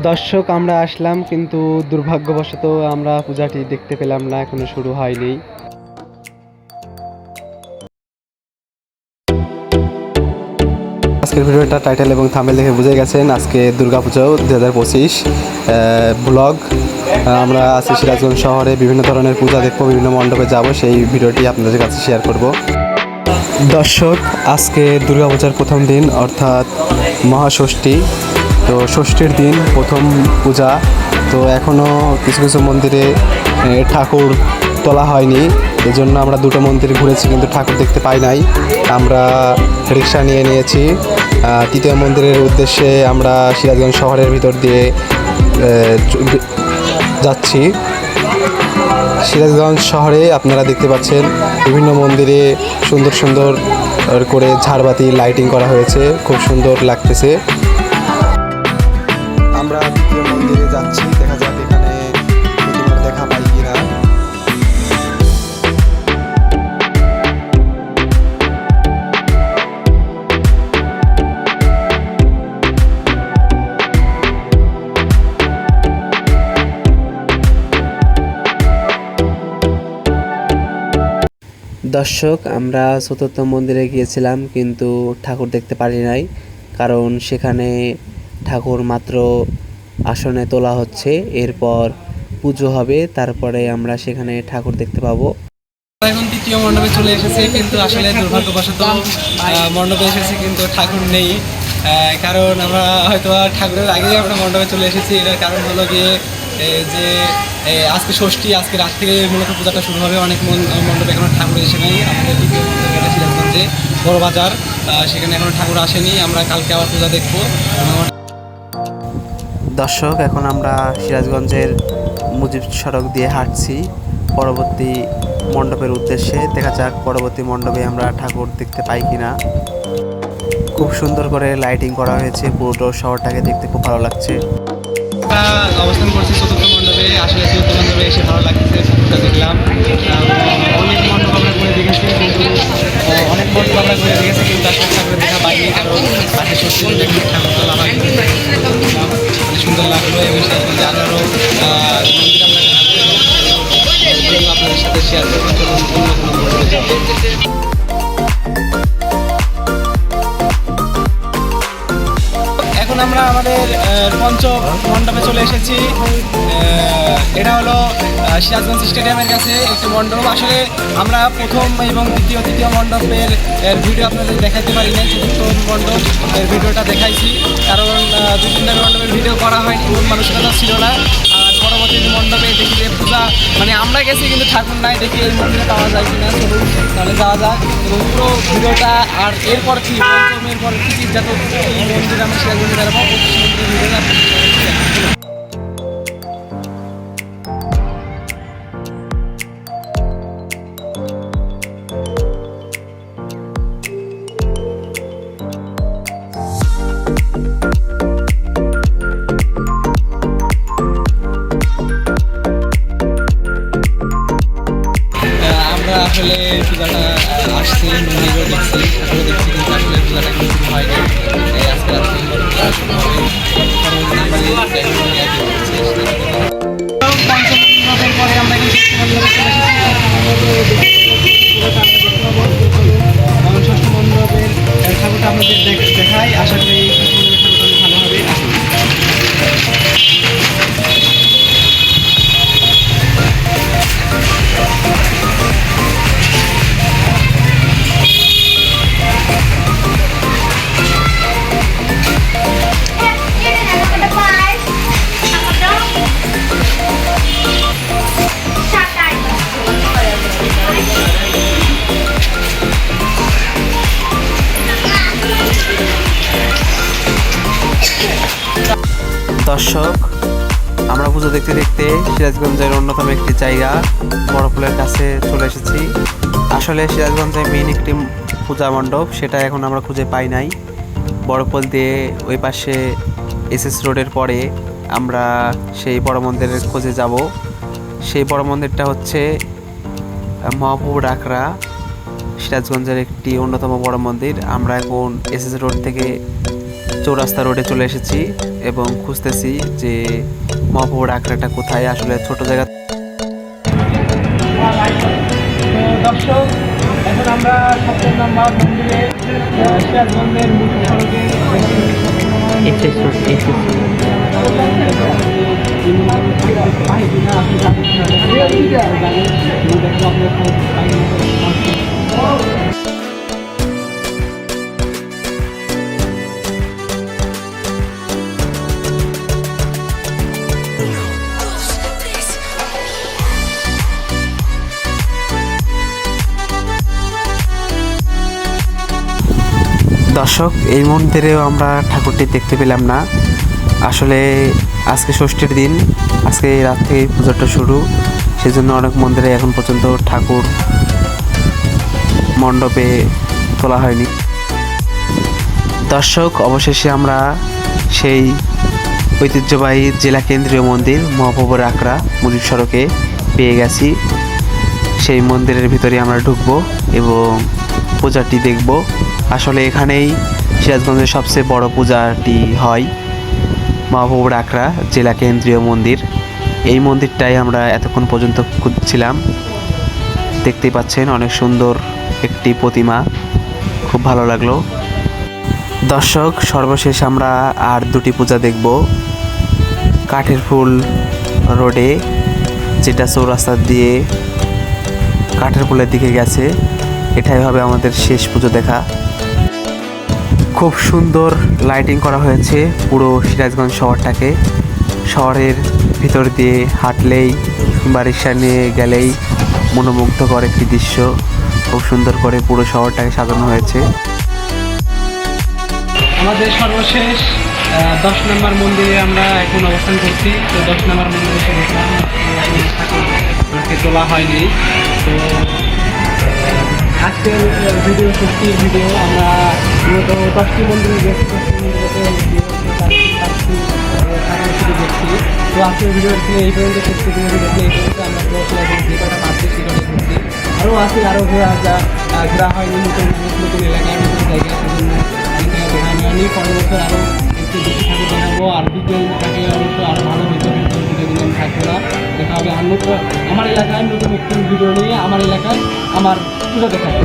দর্শক আমরা আসলাম, কিন্তু দুর্ভাগ্যবশত আমরা পূজাটি দেখতে পেলাম না, এখনো শুরু হয়নি। আজকের ভিডিওটা টাইটেল এবং থাম্বনেল দেখে বুঝে গেছেন, আজকে দুর্গাপুজো 2025 ব্লগ। আমরা আছি সিরাজগঞ্জ শহরে, বিভিন্ন ধরনের পূজা দেখবো, বিভিন্ন মণ্ডপে যাব, সেই ভিডিওটি আপনাদের কাছে শেয়ার করব। দর্শক, আজকে দুর্গাপূজার প্রথম দিন, অর্থাৎ মহাষষ্ঠী। তো ষষ্ঠীর দিন প্রথম পূজা। তো এখনও কিছু কিছু মন্দিরে ঠাকুর তোলা হয়নি, এজন্য আমরা দুটো মন্দির ঘুরেছি কিন্তু ঠাকুর দেখতে পাই নাই। আমরা রিক্সা নিয়েছি তৃতীয় মন্দিরের উদ্দেশ্যে। আমরা সিরাজগঞ্জ শহরের ভিতর দিয়ে যাচ্ছি। সিরাজগঞ্জ শহরে আপনারা দেখতে পাচ্ছেন বিভিন্ন মন্দিরে সুন্দর সুন্দর করে ঝাড়বাতি লাইটিং করা হয়েছে, খুব সুন্দর লাগতেছে। আমরা দ্বিতীয় মন্দিরে যাচ্ছি, দেখা যাক এখানে প্রতিমার দেখা পাই কিনা। দর্শক, আমরা চতুর্থ মন্দিরে গিয়েছিলাম কিন্তু ঠাকুর দেখতে পারি নাই, কারণ সেখানে ঠাকুর মাত্র আসনে তোলা হচ্ছে, এরপর পুজো হবে, তারপরে আমরা সেখানে ঠাকুর দেখতে পাবো। এখন তৃতীয় মণ্ডপে চলে এসেছে, কিন্তু আসলে দুর্ভাগ্যবশত মণ্ডপে এসেছে কিন্তু ঠাকুর নেই। কারণ আমরা হয়তো ঠাকুরের আগেই আমরা মণ্ডপে চলে এসেছি। এটার কারণ হলো গিয়ে যে আজকে ষষ্ঠী, আজকে রাত থেকে মূলত পূজাটা শুরু হবে। অনেক মণ্ডপে এখনো ঠাকুর এসে নেই। আমাদের দ্বিতীয় মণ্ডপে সিরাজগঞ্জে বড় বাজার, সেখানে এখনো ঠাকুর আসেনি। আমরা কালকে আবার পূজা দেখবো। দর্শক, এখন আমরা সিরাজগঞ্জের মুজিব সড়ক দিয়ে হাঁটছি পরবর্তী মণ্ডপের উদ্দেশ্যে। দেখা যাক পরবর্তী মণ্ডপে আমরা ঠাকুর দেখতে পাই কিনা। খুব সুন্দর করে লাইটিং করা হয়েছে, পুরো শহরটাকে দেখতে খুব ভালো লাগছে। অবস্থান করছি চতুর্থ মণ্ডপে। আসলে চতুর্থ মণ্ডপে এসে ভালো লাগছে, ঠাকুরটা দেখলাম। অনেক মণ্ডপ আমরা ঘুরে দেখেছি, কিন্তু অনেক মণ্ডপ আমরা ঘুরে দেখেছি কিন্তু আসলে ঠাকুরের দেখা পাইনি, কারণ আজকে ষষ্ঠী ঠাকুর তোলা হয়নি। অনেক সুন্দর লাগলো এবং সিরাজগঞ্জে আরও মন্দির আমরা আপনাদের সাথে শেয়ার করবো। এখন আমরা আমাদের পঞ্চম মণ্ডপে চলে এসেছি। এটা হলো সিরাজগঞ্জ স্টেডিয়ামের কাছে একটি মণ্ডপ। আসলে আমরা প্রথম এবং তৃতীয় মণ্ডপের ভিডিও আপনাদের দেখাতে পারি না, চতুর্থ মণ্ডপের ভিডিওটা দেখাইছি, কারণ দুই তিনটা মণ্ডপের ভিডিও করা হয়নি, মন মানসিকতা ছিল না। আর পরবর্তী মণ্ডপে দেখি যে পূজা, মানে আমরা গেছি কিন্তু ঠাকুর নাই, দেখি এই মন্দিরে পাওয়া যায় কিনা, চলুন তাহলে যাওয়া যাক। এবং পুরো ভিডিওটা আর এরপর কি পঞ্চমের পর কি যত মন্দির আমরা সিরাজগঞ্জে বেড়াবো ভিডিওটা। আসলে পূজাটা আসছে, মন্দিরও দেখছি, ঠাকুরও দেখছি, কিন্তু আসলে পূজাটা কিন্তু শুরু হয়নি। আজকে রাত্রে শুরু হবে। পঞ্চমণ্ডপের পরে আমরা ষষ্ঠ মণ্ডপের ঠাকুরটা আপনাদের দেখাই। আশা করি ঠাকুরটা ভালো হবে। দর্শক, আমরা পুজো দেখতে দেখতে সিরাজগঞ্জের অন্যতম একটি জায়গা বড়পুলের কাছে চলে এসেছি। আসলে সিরাজগঞ্জে মেইন একটি পূজা মণ্ডপ, সেটা এখন আমরা খুঁজে পাই নাই। বড়পুল দিয়ে ওই পাশে এসএস রোডের পরে আমরা সেই বড় মন্দিরের খোঁজে যাব। সেই বড় মন্দিরটা হচ্ছে মহাপুর আকরা, সিরাজগঞ্জের একটি অন্যতম বড় মন্দির। আমরা এখন এসএস রোড থেকে চৌরাস্তা রোডে চলে এসেছি এবং খুঁজতেছি যে মহাপ্রভুর আখড়াটা কোথায়। আসলে ছোট জায়গা। তো দর্শক, এখন আমরা 7 নম্বর মন্দিরে সিরাজগঞ্জের মুখ্য সড়কে দর্শক, এই মন্দিরেও আমরা ঠাকুরটি দেখতে পেলাম না। আসলে আজকে ষষ্ঠীর দিন, আজকে রাত থেকে পুজোটা শুরু, সেজন্য অনেক মন্দিরে এখন পর্যন্ত ঠাকুর মণ্ডপে তোলা হয়নি। দর্শক, অবশেষে আমরা সেই ঐতিহ্যবাহী জেলা কেন্দ্রীয় মন্দির মহাপ্রভুর আখড়া মুজিব সড়কে পেয়ে গেছি। সেই মন্দিরের ভিতরে আমরা ঢুকবো এবং পূজাটি দেখব। আসলে এখানেই সিরাজগঞ্জের সবচেয়ে বড় পূজাটি হয়, মহাপ্রভুর আখড়া জেলা কেন্দ্রীয় মন্দির। এই মন্দিরটাই আমরা এতক্ষণ পর্যন্ত খুঁজছিলাম। দেখতেই পাচ্ছেন অনেক সুন্দর একটি প্রতিমা, খুব ভালো লাগলো। দর্শক, সর্বশেষ আমরা আর দুটি পূজা দেখব কাঠের ফুল রোডে, যেটা চৌরাস্তা দিয়ে কাঠের ফুলের দিকে গেছে। এটাই হবে আমাদের শেষ পুজো দেখা। খুব সুন্দর লাইটিং করা হয়েছে পুরো সিরাজগঞ্জ শহরটাকে। শহরের ভিতর দিয়ে হাঁটলেই বা রিক্সা নিয়ে গেলেই মনোমুগ্ধকর একটি দৃশ্য। খুব সুন্দর করে পুরো শহরটাকে সাজানো হয়েছে। আমাদের সর্বশেষ 10 নম্বর মন্দিরে আমরা এখন অবস্থান করছি। তো 10 নম্বর মন্দিরে এসে দেখলাম ঠাকুরকে তোলা হয়নি। তো আজকের ভিডিও, ষষ্ঠীর ভিডিও, আমরা মূলত 10টি মন্দিরে গেছি। 10টি মন্দিরে দেখছি। তো আজকের ভিডিও এই পর্যন্ত শেষ পর্যন্ত দেখলে এই পর্যন্ত আমরা যে কটা পাচ্ছি সে কটা ঘুরছি। আরও আছে, আরও ঘোরা হয়নি, নতুন এলাকায়, নতুন জায়গায়। আমি পরের বছর আরও একটু বেশি ঠাকুর দেখাবো, আর বিকেলটাকে অবশ্য আরও ভালো ভিডিও আমি থাকবো না। দেখা হবে আমার এলাকায় নতুন একটি ভিডিও নিয়ে, আমার এলাকায় আমার পুজো দেখাবো।